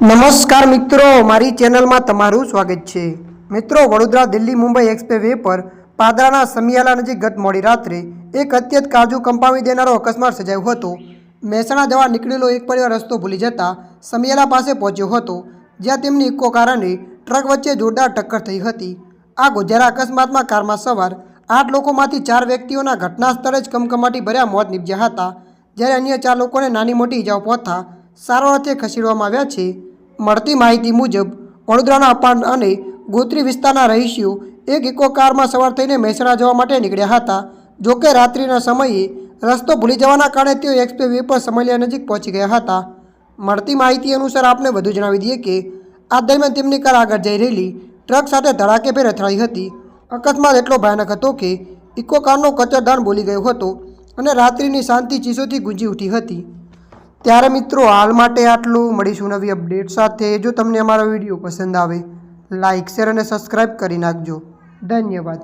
નમસ્કાર મિત્રો, મારી ચેનલમાં તમારું સ્વાગત છે। મિત્રો, વડોદરા દિલ્હી મુંબઈ એક્સપ્રેસ વે પર પાદરાના સમિયાલા નજીક ગત મોડી રાત્રે એક અત્યંત કાળજુ કંપાવી દેનારો અકસ્માત સર્જાયો હતો। મહેસાણા જવા નીકળેલો એક પરિવાર રસ્તો ભૂલી જતા સમિયાલા પાસે પહોંચ્યો હતો, જ્યાં તેમની ઇકો કાર અને ટ્રક વચ્ચે જોરદાર ટક્કર થઈ હતી। આ ગોઝારા અકસ્માતમાં કારમાં સવાર 8 લોકોમાંથી 4 વ્યક્તિઓના ઘટના સ્થળે જ કમકમાટી ભર્યા મોત નીપજ્યા હતા, જ્યારે અન્ય 4 લોકોને નાની મોટી ઇજાઓ પહોંચતા સારવાર અર્થે ખસેડવામાં આવ્યા છે। મળતી માહિતી મુજબ વડોદરાના અપાન અને ગોત્રી વિસ્તારના રહીશીઓ એક ઇકો કારમાં સવાર થઈને મહેસાણા જવા માટે નીકળ્યા હતા। જોકે રાત્રિના સમયે રસ્તો ભૂલી જવાના કારણે તેઓ એક્સપ્રેસ વે પર સમિયાલા નજીક પહોંચી ગયા હતા। મળતી માહિતી અનુસાર આપને વધુ જણાવી દઈએ કે આ દરમિયાન તેમની કાર આગળ જઈ રહેલી ટ્રક સાથે ધડાકેભેર અથડાઈ હતી। અકસ્માત એટલો ભયાનક હતો કે ઇકો કારનો કચરદાન બોલી ગયો હતો અને રાત્રિની શાંતિ ચીસોથી ગુંજી ઉઠી હતી। ત્યારે મિત્રો, હાલ માટે આટલું। મળીશું નવી અપડેટ સાથે। જો તમને અમારો વિડીયો પસંદ આવે, લાઇક, શેર અને સબસ્ક્રાઈબ કરી નાખજો। ધન્યવાદ।